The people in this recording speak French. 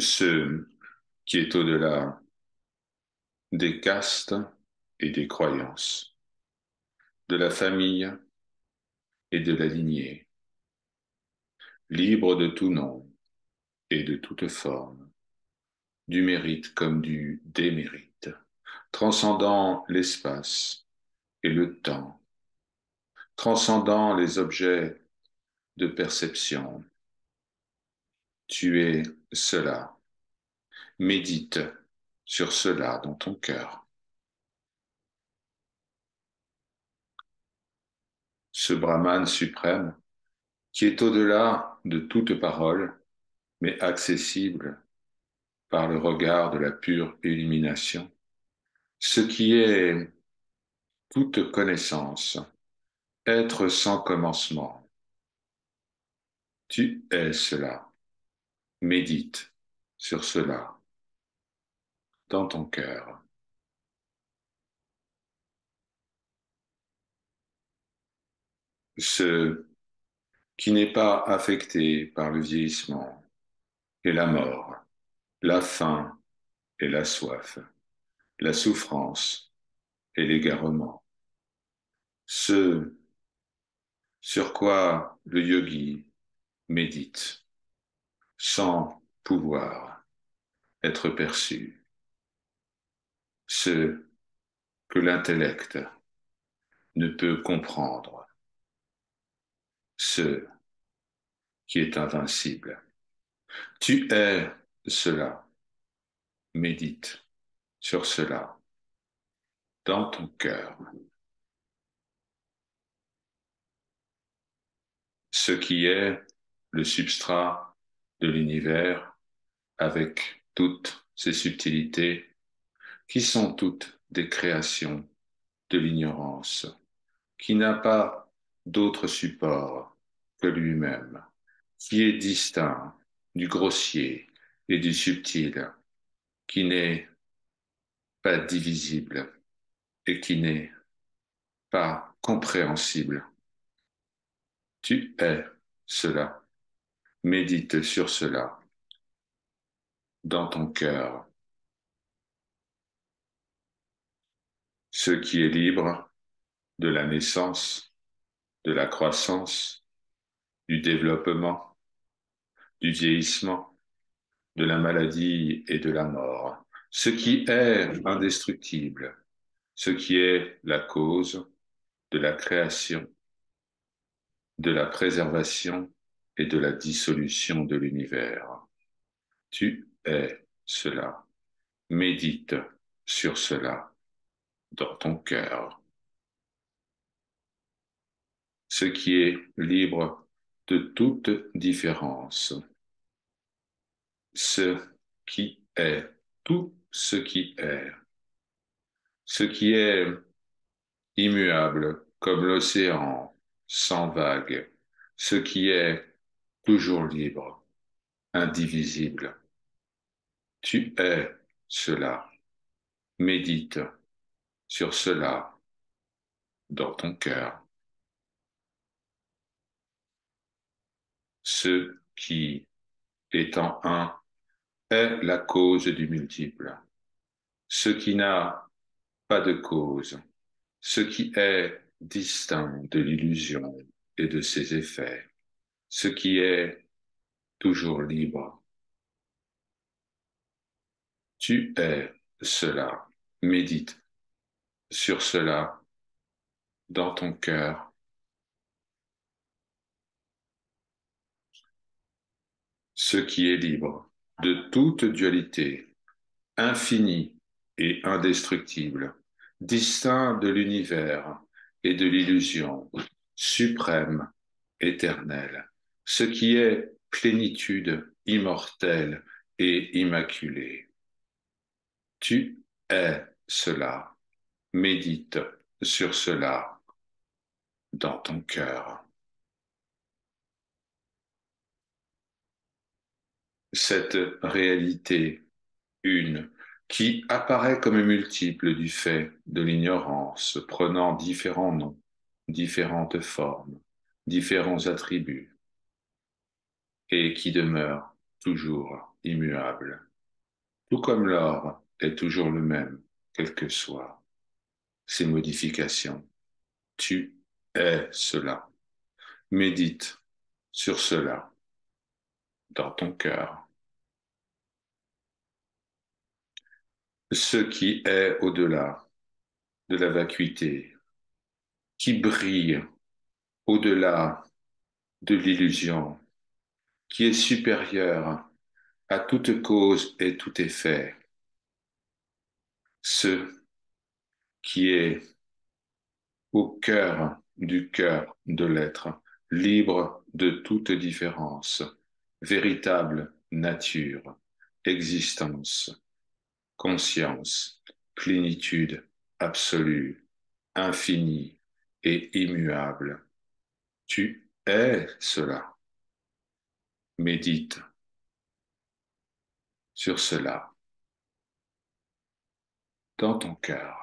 ce qui est au-delà des castes et des croyances, de la famille et de la lignée, libre de tout nom et de toute forme, du mérite comme du démérite, transcendant l'espace et le temps, transcendant les objets de perception. Tu es cela. Médite sur cela dans ton cœur. Ce Brahman suprême qui est au-delà de toute parole, mais accessible par le regard de la pure illumination, ce qui est toute connaissance, être sans commencement. Tu es cela. Médite sur cela dans ton cœur. Ce qui n'est pas affecté par le vieillissement et la mort, la faim et la soif, la souffrance et l'égarement. Ce sur quoi le yogi médite sans pouvoir être perçu, ce que l'intellect ne peut comprendre, ce qui est invincible. Tu es cela, médite sur cela dans ton cœur. Ce qui est le substrat de l'univers avec toutes ses subtilités qui sont toutes des créations de l'ignorance, qui n'a pas d'autre support que lui-même, qui est distinct du grossier et du subtil, qui n'est pas divisible et qui n'est pas compréhensible. Tu es cela. Médite sur cela dans ton cœur. Ce qui est libre de la naissance, de la croissance, du développement, du vieillissement, de la maladie et de la mort. Ce qui est indestructible, ce qui est la cause de la création, de la préservation et de la dissolution de l'univers. Tu es cela. Médite sur cela dans ton cœur. Ce qui est libre de toute différence. Ce qui est, tout ce qui est immuable comme l'océan sans vagues, ce qui est toujours libre, indivisible. Tu es cela. Médite sur cela dans ton cœur. Ce qui, étant un, est la cause du multiple. Ce qui n'a pas de cause, ce qui est distinct de l'illusion et de ses effets, ce qui est toujours libre. Tu es cela. Médite sur cela dans ton cœur. Ce qui est libre de toute dualité, infini et indestructible, distinct de l'univers et de l'illusion, suprême, éternel, ce qui est plénitude immortelle et immaculée. Tu es cela. Médite sur cela dans ton cœur. Cette réalité une qui apparaît comme multiple du fait de l'ignorance, prenant différents noms, différentes formes, différents attributs, et qui demeure toujours immuable, tout comme l'or est toujours le même, quelles que soient ses modifications. Tu es cela. Médite sur cela dans ton cœur. Ce qui est au-delà de la vacuité, qui brille au-delà de l'illusion, qui est supérieur à toute cause et tout effet, ce qui est au cœur de l'être, libre de toute différence, véritable nature, existence, conscience, plénitude absolue, infinie et immuable. Tu es cela. Médite sur cela dans ton cœur.